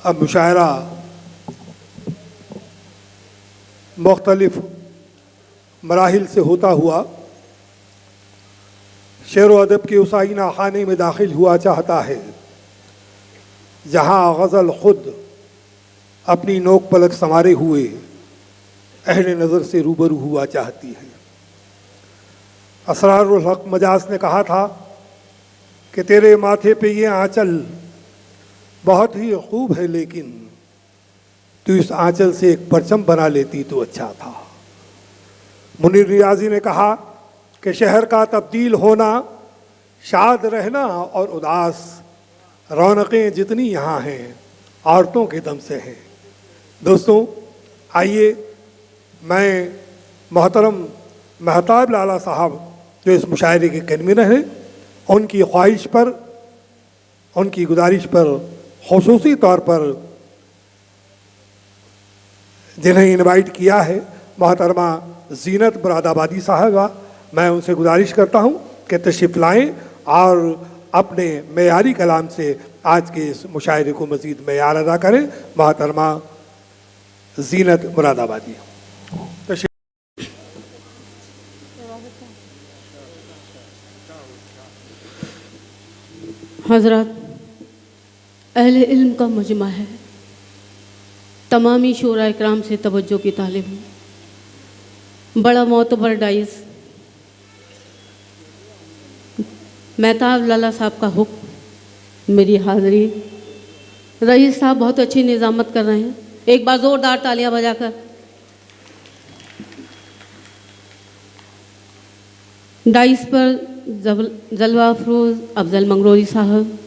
अब मुशायरा मुख्तलिफ मराहिल से होता हुआ शेर व अदब के उस आईना खाने में दाखिल हुआ चाहता है जहाँ गज़ल ख़ुद अपनी नोक पलक संवारे हुए अहले नज़र से रूबरू हुआ चाहती है। असरारुल हक मजाज ने कहा था कि तेरे माथे पे ये आंचल बहुत ही खूब है, लेकिन तू इस आंचल से एक परचम बना लेती तो अच्छा था। मुनीर रियाजी ने कहा कि शहर का तब्दील होना, शाद रहना और उदास, रौनकें जितनी यहाँ हैं औरतों के दम से हैं। दोस्तों, आइए मैं मोहतरम महताब लाला साहब जो इस मुशायरे के कन्वीनर हैं, उनकी ख्वाहिश पर, उनकी गुजारिश पर ख़ुसूसी तौर पर जिन्हें इनवाइट किया है, मोहतरमा ज़ीनत मुरादाबादी साहबा, मैं उनसे गुजारिश करता हूँ कि तशरीफ़ लाएँ और अपने मेयारी कलाम से आज के इस मुशायरे को मज़ीद मेयार अदा करें। मोहतरमा ज़ीनत मुरादाबादी। हज़रात, अहले इल्म का मजमा है, तमामी शोरा इकराम से तवज्जो की तालिब हूँ। बड़ा मोतबर डाइस महताब लाला साहब का हुक्म, मेरी हाज़री। रईस साहब बहुत अच्छी निज़ामत कर रहे हैं, एक बार ज़ोरदार तालियां बजाकर। डाइस पर जलवा अफरोज़ अफजल मंगरोरी साहब,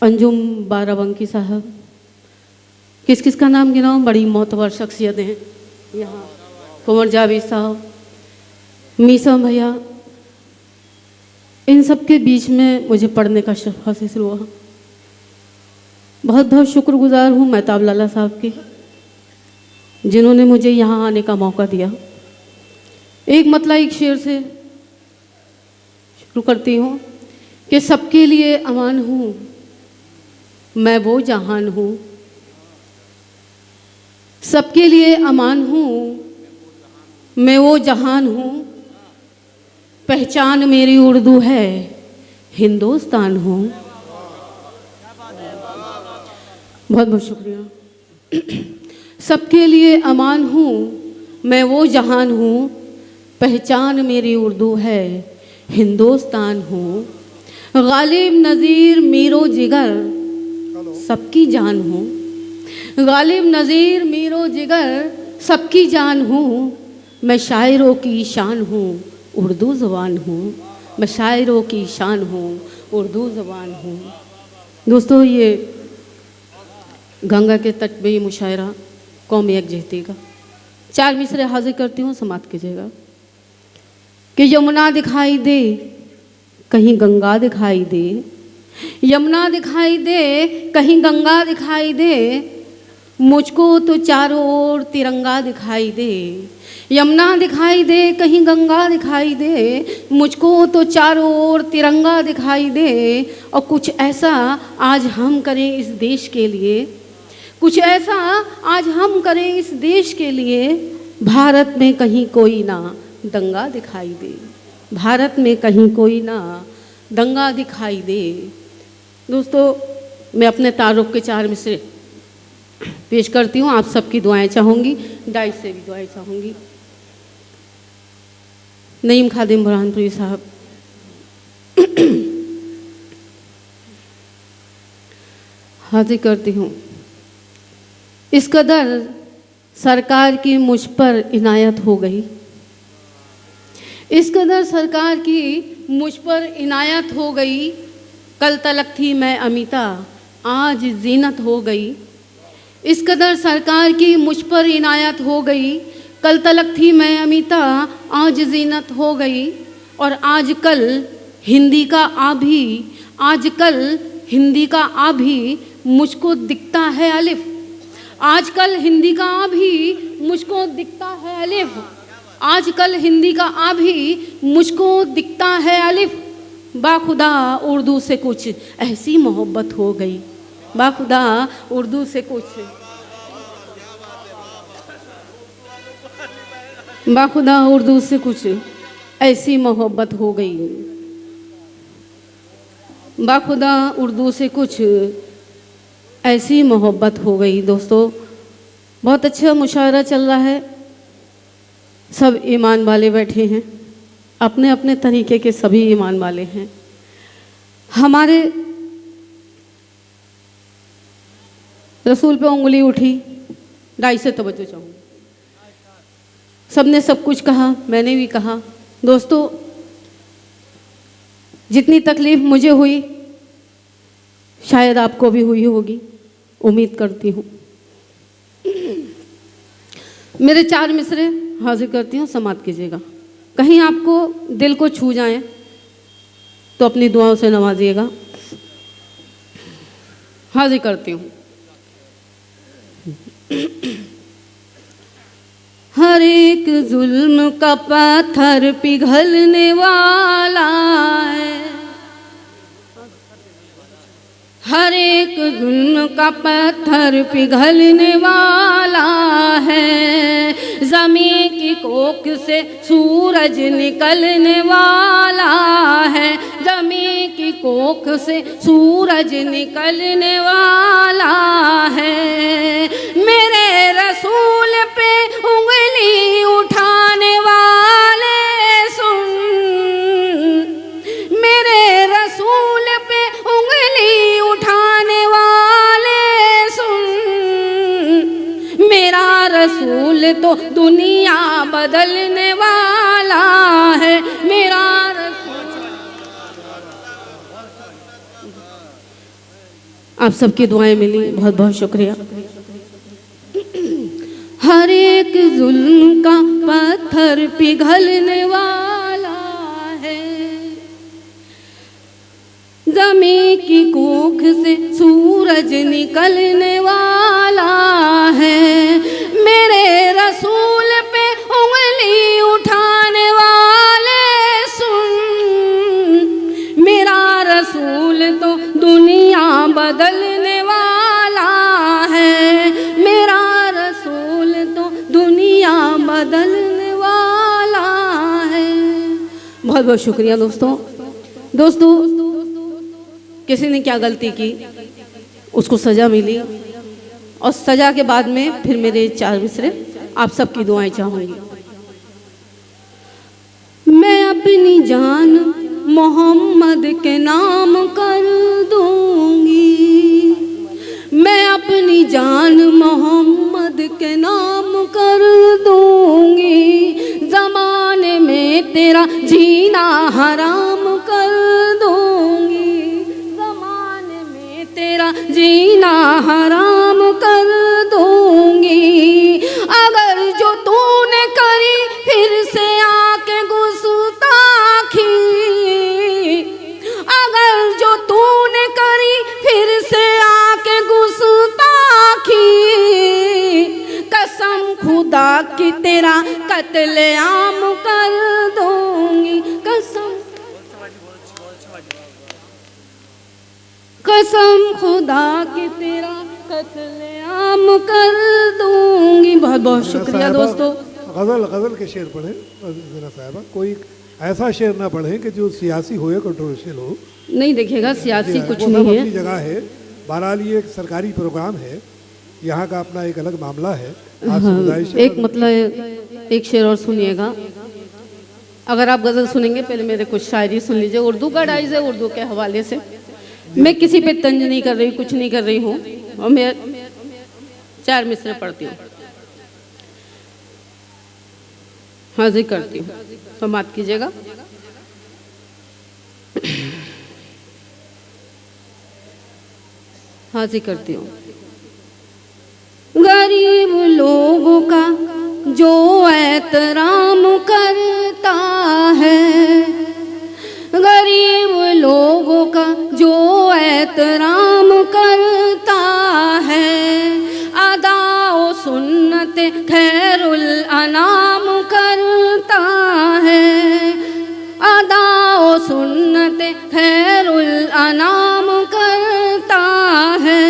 अंजुम बाराबंकी साहब, किस किस का नाम गिनाऊं, बड़ी मोतबर शख्सियतें हैं यहाँ। कुंवर जावेद साहब, मीसा भैया, इन सब के बीच में मुझे पढ़ने का शर्फ हासिल हुआ। बहुत बहुत शुक्रगुजार हूँ महताब लाला साहब की, जिन्होंने मुझे यहाँ आने का मौका दिया। एक मतलब एक शेर से शुरू करती हूँ कि सबके लिए अमान हूँ मैं वो जहान हूँ, सबके लिए अमान हूँ मैं वो जहान हूँ, पहचान मेरी उर्दू है हिंदुस्तान हूँ। बहुत बहुत शुक्रिया। सबके लिए अमान हूँ मैं वो जहान हूँ, पहचान मेरी उर्दू है हिंदुस्तान हूँ, गालिब नज़ीर मीरो जिगर सबकी जान हूँ, गालिब नज़ीर मीरो जिगर सबकी जान हूँ, मैं शायरों की शान हूँ उर्दू ज़बान हूँ, मैं शायरों की शान हूँ उर्दू ज़बान हूँ। दोस्तों, ये गंगा के तट पे ये मुशायरा कौमी यकजहती का 4 मिसरे हाजिर करती हूँ, समाप्त कीजिएगा। कि यमुना दिखाई दे कहीं गंगा दिखाई दे, यमुना दिखाई दे कहीं गंगा दिखाई दे, मुझको तो चारों ओर तिरंगा दिखाई दे, यमुना दिखाई दे कहीं गंगा दिखाई दे, मुझको तो चारों ओर तिरंगा दिखाई दे। और कुछ ऐसा आज हम करें इस देश के लिए, कुछ ऐसा आज हम करें इस देश के लिए, भारत में कहीं कोई ना दंगा दिखाई दे, भारत में कहीं कोई ना दंगा दिखाई दे। दोस्तों, मैं अपने तारुफ के 4 मिसरे पेश करती हूँ, आप सबकी दुआएं चाहूँगी, डाइस से भी दुआएं चाहूँगी। नईम खादिम बुरहानपुरी साहब। हाजिर करती हूँ। इस कदर सरकार की मुझ पर इनायत हो गई, इस कदर सरकार की मुझ पर इनायत हो गई, कल तलक थी मैं अमिता आज जीनत हो गई। इस कदर सरकार की मुझ पर इनायत हो गई, कल तलक थी मैं अमिता आज जीनत हो गई। और आजकल हिंदी का आ भी, आजकल हिंदी का आ भी मुझको दिखता है अलिफ, आजकल हिंदी का आ भी मुझको दिखता है अलिफ, आजकल हिंदी का आ भी मुझको दिखता है अलिफ। बाखुदा उर्दू से कुछ ऐसी मोहब्बत हो गई, बाखुदा उर्दू से कुछ, बाखुदा उर्दू से कुछ ऐसी मोहब्बत हो गई, बाखुदा उर्दू से कुछ ऐसी मोहब्बत हो गई। दोस्तों बहुत अच्छा मुशायरा चल रहा है, सब ईमान वाले बैठे हैं, अपने अपने तरीके के सभी ईमान वाले हैं। हमारे रसूल पे उंगली उठी, डाई से तवज्जो चाहूँ। सबने सब कुछ कहा, मैंने भी कहा। दोस्तों जितनी तकलीफ मुझे हुई शायद आपको भी हुई होगी, उम्मीद करती हूँ। मेरे 4 मिसरे हाजिर करती हूँ, समाप्त कीजिएगा। कहीं आपको दिल को छू जाएं तो अपनी दुआओं से नवाजिएगा। हाजिर करती हूँ। हर एक जुल्म का पत्थर पिघलने वाला है, हर एक जुल्म का पत्थर पिघलने वाला है, ज़मीं की कोख से सूरज निकलने वाला है, ज़मीं की कोख से सूरज निकलने वाला है। मेरे रसूल पे उंगली उठाने वाले सुन, मेरे रसूल पे उंगली उठाने वाले सुन, मेरा रसूल तो दुनिया बदलने वाला है, मेरा आप सबकी दुआएं मिली, बहुत बहुत शुक्रिया। हर एक जुल्म का पत्थर पिघलने वाला है, ज़मीं की कोख से सूरज निकलने वाला है। मेरे रसूल पे उंगली उठाने वाले सुन, मेरा रसूल तो दुनिया बदलने वाला है, मेरा रसूल तो दुनिया बदलने वाला है। बहुत बहुत शुक्रिया दोस्तों। दोस्तों किसी ने क्या गलती की, उसको सज़ा मिली, और सज़ा के बाद में फिर मेरे 4 मिसरे आप सबकी दुआएं चाहूँगी। मैं अपनी जान मोहम्मद के नाम कर दूंगी, मैं अपनी जान मोहम्मद के नाम कर दूंगी, ज़माने में तेरा जीना हराम कर दूंगी, ज़माने में तेरा जीना हराम कर दूंगी। अगर जो तूने करी फिर से आके गुस्ताखी, अगर जो तूने करी फिर से आके गुस्ताखी, कसम खुदा की तेरा कत्लेआम कर दूंगी, कसम कसम खुदा की तेरा कत्लेआम कर दूंगी। बहुत बहुत शुक्रिया दोस्तों। गज़ल के शेर पढ़े ज़रा साहबा, कोई ऐसा शेर ना पढ़े कि जो सियासी हो या कंट्रोवर्शियल हो। नहीं देखिएगा, सियासी कुछ वो नहीं है, अपनी जगह है। बहरहाल ये एक सरकारी प्रोग्राम है, यहाँ का अपना एक अलग मामला है। एक मतलब एक शेर और सुनिएगा। अगर आप गज़ल सुनेंगे, पहले मेरे कुछ शायरी सुन लीजिए। उर्दू का डाइज है, उर्दू के हवाले से। मैं किसी पे तंज नहीं कर रही, कुछ नहीं कर रही हूँ, और मैं 4 मिसरे पढ़ती हूँ, हाजिर करती हूँ, समाप्त कीजिएगा। हाजिर करती हूँ। गरीब लोगों का जो एहतराम करता है, गरीब लोगों का जो एहतराम करता है, अदाओ सुन्नत खैरुल अनाम करता है, अदाओ सुन्नत खैरुल अनाम करता है।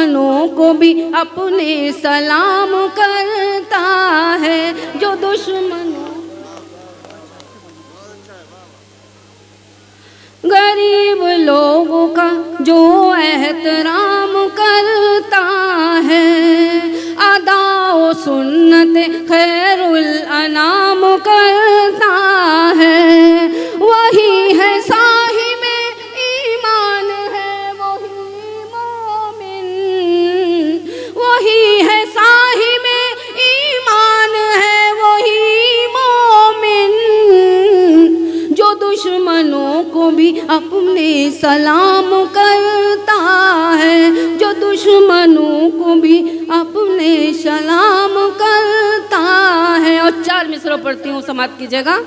दुश्मनों को भी अपने सलाम करता है, जो दुश्मनों गरीब लोगों का जो एहतराम करता है, अदाओ सुन्नत खैरुल अनाम करता है, वही है साहिब ईमान है वही मोमिन, वही है साहिब ईमान है वही मोमिन, जो दुश्मनों को भी अपने सलाम करता है, जो दुश्मनों को भी अपने सलाम करता है। और 4 मिसरों पढ़ती हूँ, समाप्त कीजिएगा।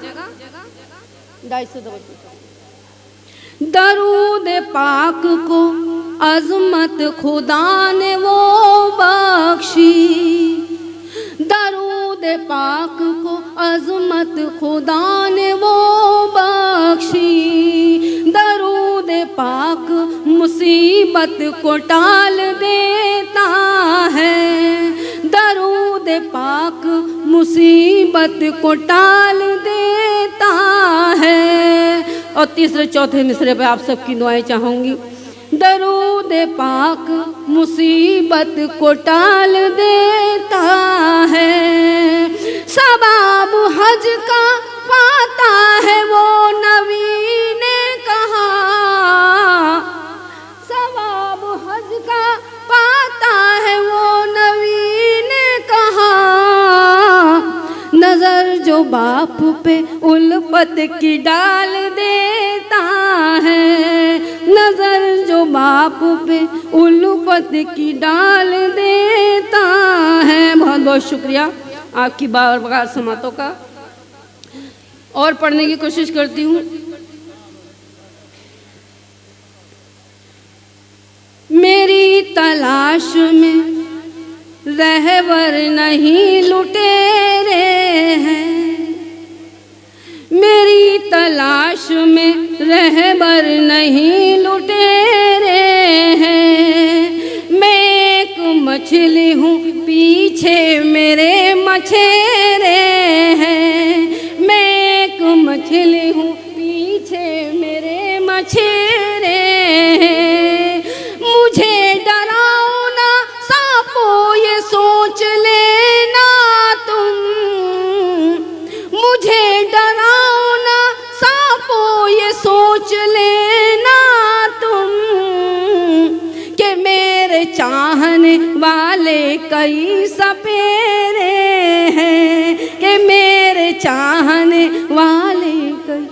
दरूद पाक को अजमत खुदा ने वो बख्शी, दरूद पाक को अजमत खुदा ने वो बख्शी, दरूद पाक मुसीबत को टाल देता है, दरूद पाक मुसीबत को टाल देता है। और तीसरे चौथे मिसरे पे आप सबकी दुआएं चाहूँगी। दरूद पाक मुसीबत को टाल देता है, सबाब हज का पाता है वो नबी ने कहा, सबाब हज का पाता है वो नबी ने कहा, नजर जो बाप पे उल्फत की डाल देता है, नजर जो बाप पे उल्फत की डाल देता है। बहुत बहुत शुक्रिया आपकी बार समातों का। और पढ़ने की कोशिश करती हूँ। मेरी तलाश में रहबर नहीं लुटेरे हैं, मेरी तलाश में रहबर नहीं लुटेरे हैं, मैं एक मछली हूँ पीछे मेरे मछेरे हैं, मैं एक मछली हूँ पीछे मेरे मछेरे हैं, मुझे डराओ ना सांपों ये सोच लेना तुम, मुझे डराओ ना सांपों ये सोच लेना तुम, कि मेरे चाहने वाले कई सपेरे हैं, कि मेरे चाहने वाले कई